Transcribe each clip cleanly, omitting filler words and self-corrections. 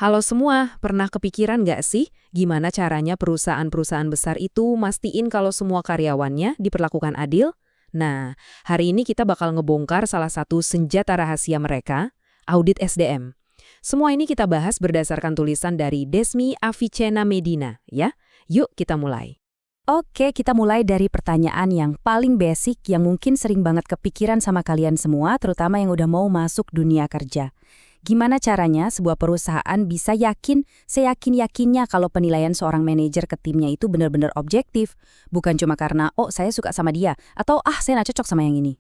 Halo semua, pernah kepikiran nggak sih gimana caranya perusahaan-perusahaan besar itu mastiin kalau semua karyawannya diperlakukan adil? Nah, hari ini kita bakal ngebongkar salah satu senjata rahasia mereka, audit SDM. Semua ini kita bahas berdasarkan tulisan dari Desmi Avicena Medina, ya. Yuk kita mulai. Oke, kita mulai dari pertanyaan yang paling basic yang mungkin sering banget kepikiran sama kalian semua, terutama yang udah mau masuk dunia kerja. Gimana caranya sebuah perusahaan bisa yakin, seyakin-yakinnya kalau penilaian seorang manajer ke timnya itu benar-benar objektif, bukan cuma karena, oh saya suka sama dia, atau saya nggak cocok sama yang ini.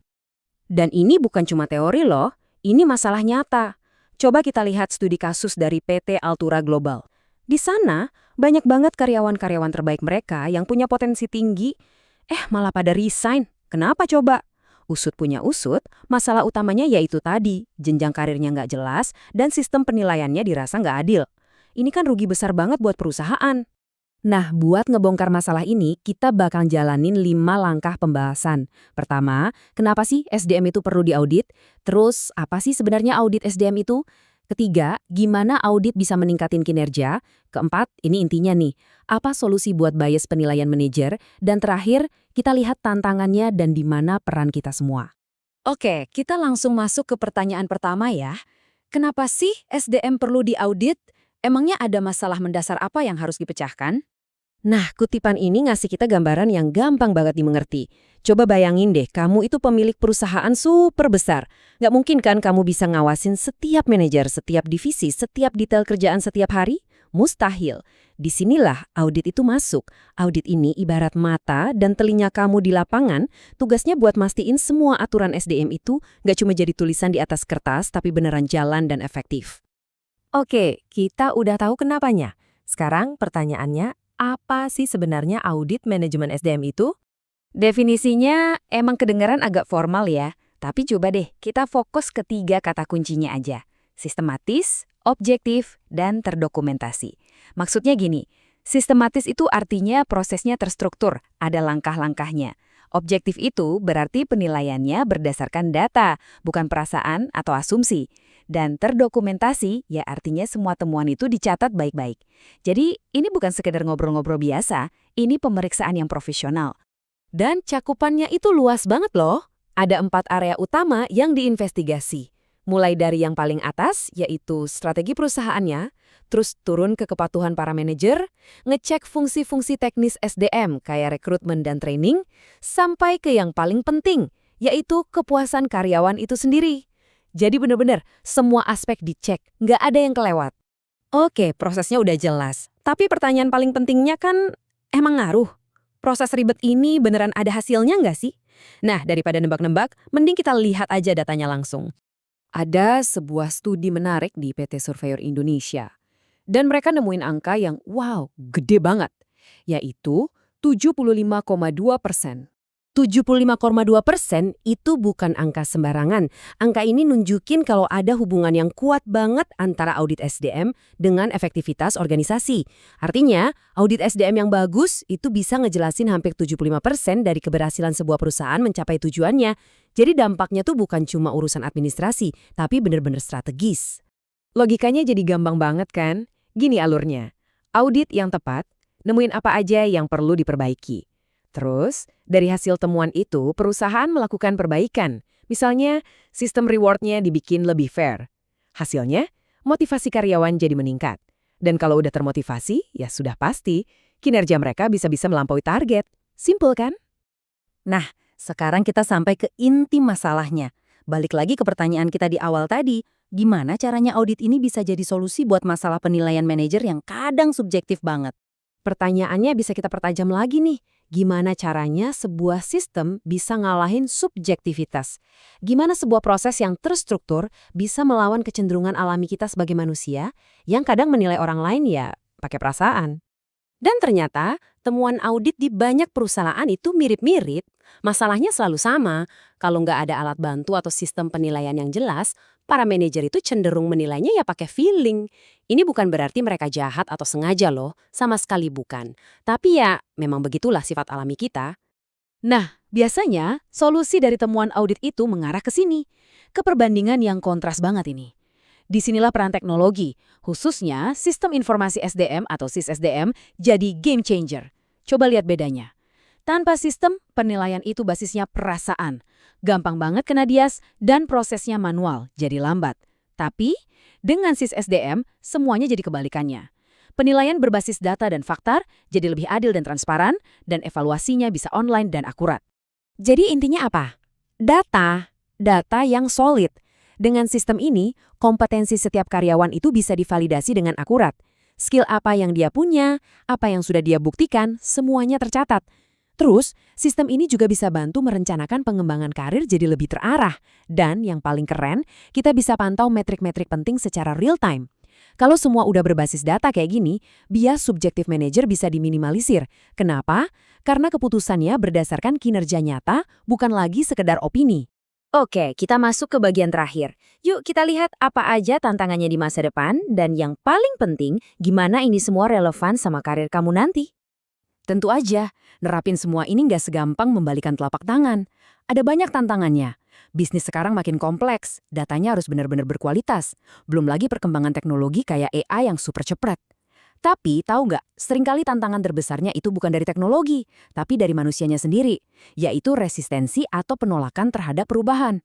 Dan ini bukan cuma teori loh, ini masalah nyata. Coba kita lihat studi kasus dari PT Altura Global. Di sana, banyak banget karyawan-karyawan terbaik mereka yang punya potensi tinggi, malah pada resign. Kenapa coba? Usut punya usut, masalah utamanya yaitu tadi, jenjang karirnya nggak jelas dan sistem penilaiannya dirasa nggak adil. Ini kan rugi besar banget buat perusahaan. Nah, buat ngebongkar masalah ini, kita bakal jalanin 5 langkah pembahasan. Pertama, kenapa sih SDM itu perlu diaudit? Terus, apa sih sebenarnya audit SDM itu? Ketiga, gimana audit bisa meningkatin kinerja? Keempat, ini intinya nih, apa solusi buat bias penilaian manajer? Dan terakhir, kita lihat tantangannya dan di mana peran kita semua. Oke, kita langsung masuk ke pertanyaan pertama ya. Kenapa sih SDM perlu diaudit? Emangnya ada masalah mendasar apa yang harus dipecahkan? Nah, kutipan ini ngasih kita gambaran yang gampang banget dimengerti. Coba bayangin deh, kamu itu pemilik perusahaan super besar. Nggak mungkin kan kamu bisa ngawasin setiap manajer, setiap divisi, setiap detail kerjaan setiap hari? Mustahil. Disinilah audit itu masuk. Audit ini ibarat mata dan telinga kamu di lapangan, tugasnya buat mastiin semua aturan SDM itu nggak cuma jadi tulisan di atas kertas, tapi beneran jalan dan efektif. Oke, kita udah tahu kenapanya. Sekarang pertanyaannya, apa sih sebenarnya audit manajemen SDM itu? Definisinya emang kedengaran agak formal ya, tapi coba deh kita fokus ke 3 kata kuncinya aja. Sistematis, objektif, dan terdokumentasi. Maksudnya gini, sistematis itu artinya prosesnya terstruktur, ada langkah-langkahnya. Objektif itu berarti penilaiannya berdasarkan data, bukan perasaan atau asumsi. Dan terdokumentasi ya artinya semua temuan itu dicatat baik-baik. Jadi ini bukan sekedar ngobrol-ngobrol biasa, ini pemeriksaan yang profesional. Dan cakupannya itu luas banget loh. Ada 4 area utama yang diinvestigasi. Mulai dari yang paling atas, yaitu strategi perusahaannya, terus turun ke kepatuhan para manajer, ngecek fungsi-fungsi teknis SDM kayak rekrutmen dan training, sampai ke yang paling penting, yaitu kepuasan karyawan itu sendiri. Jadi bener-bener semua aspek dicek, nggak ada yang kelewat. Oke, prosesnya udah jelas. Tapi pertanyaan paling pentingnya kan, emang ngaruh? Proses ribet ini beneran ada hasilnya nggak sih? Nah, daripada nebak-nebak, mending kita lihat aja datanya langsung. Ada sebuah studi menarik di PT Surveyor Indonesia. Dan mereka nemuin angka yang wow, gede banget. Yaitu 75,2%. 75,2% itu bukan angka sembarangan. Angka ini nunjukin kalau ada hubungan yang kuat banget antara audit SDM dengan efektivitas organisasi. Artinya, audit SDM yang bagus itu bisa ngejelasin hampir 75% dari keberhasilan sebuah perusahaan mencapai tujuannya. Jadi dampaknya tuh bukan cuma urusan administrasi, tapi bener-bener strategis. Logikanya jadi gampang banget kan? Gini alurnya. Audit yang tepat, nemuin apa aja yang perlu diperbaiki. Terus, dari hasil temuan itu, perusahaan melakukan perbaikan. Misalnya, sistem reward-nya dibikin lebih fair. Hasilnya, motivasi karyawan jadi meningkat. Dan kalau udah termotivasi, ya sudah pasti, kinerja mereka bisa-bisa melampaui target. Simple kan? Nah, sekarang kita sampai ke inti masalahnya. Balik lagi ke pertanyaan kita di awal tadi, gimana caranya audit ini bisa jadi solusi buat masalah penilaian manajer yang kadang subjektif banget? Pertanyaannya bisa kita pertajam lagi nih. Gimana caranya sebuah sistem bisa ngalahin subjektivitas? Gimana sebuah proses yang terstruktur bisa melawan kecenderungan alami kita sebagai manusia yang kadang menilai orang lain ya pakai perasaan? Dan ternyata temuan audit di banyak perusahaan itu mirip-mirip. Masalahnya selalu sama. Kalau nggak ada alat bantu atau sistem penilaian yang jelas, para manajer itu cenderung menilainya ya pakai feeling. Ini bukan berarti mereka jahat atau sengaja loh, sama sekali bukan. Tapi ya memang begitulah sifat alami kita. Nah, biasanya solusi dari temuan audit itu mengarah ke sini, ke perbandingan yang kontras banget ini. Disinilah peran teknologi, khususnya Sistem Informasi SDM atau SIS-SDM, jadi game changer. Coba lihat bedanya. Tanpa sistem, penilaian itu basisnya perasaan. Gampang banget kena bias dan prosesnya manual, jadi lambat. Tapi, dengan SIS-SDM, semuanya jadi kebalikannya. Penilaian berbasis data dan fakta jadi lebih adil dan transparan, dan evaluasinya bisa online dan akurat. Jadi intinya apa? Data yang solid. Dengan sistem ini, kompetensi setiap karyawan itu bisa divalidasi dengan akurat. Skill apa yang dia punya, apa yang sudah dia buktikan, semuanya tercatat. Terus, sistem ini juga bisa bantu merencanakan pengembangan karir jadi lebih terarah. Dan yang paling keren, kita bisa pantau metrik-metrik penting secara real time. Kalau semua udah berbasis data kayak gini, bias subjektif manajer bisa diminimalisir. Kenapa? Karena keputusannya berdasarkan kinerja nyata, bukan lagi sekedar opini. Oke, kita masuk ke bagian terakhir. Yuk kita lihat apa aja tantangannya di masa depan, dan yang paling penting, gimana ini semua relevan sama karir kamu nanti. Tentu aja, nerapin semua ini nggak segampang membalikan telapak tangan. Ada banyak tantangannya. Bisnis sekarang makin kompleks, datanya harus benar-benar berkualitas. Belum lagi perkembangan teknologi kayak AI yang super cepat. Tapi tahu nggak, seringkali tantangan terbesarnya itu bukan dari teknologi, tapi dari manusianya sendiri, yaitu resistensi atau penolakan terhadap perubahan.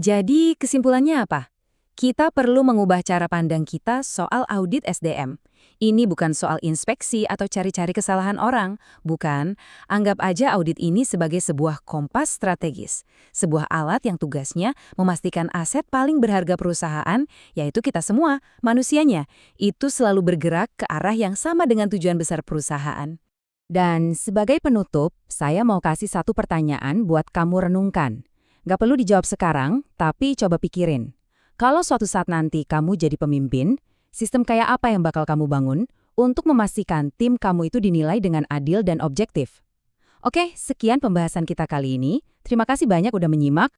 Jadi kesimpulannya apa? Kita perlu mengubah cara pandang kita soal audit SDM. Ini bukan soal inspeksi atau cari-cari kesalahan orang, bukan. Anggap aja audit ini sebagai sebuah kompas strategis. Sebuah alat yang tugasnya memastikan aset paling berharga perusahaan, yaitu kita semua, manusianya, itu selalu bergerak ke arah yang sama dengan tujuan besar perusahaan. Dan sebagai penutup, saya mau kasih satu pertanyaan buat kamu renungkan. Gak perlu dijawab sekarang, tapi coba pikirin. Kalau suatu saat nanti kamu jadi pemimpin, sistem kayak apa yang bakal kamu bangun untuk memastikan tim kamu itu dinilai dengan adil dan objektif? Oke, sekian pembahasan kita kali ini. Terima kasih banyak udah menyimak.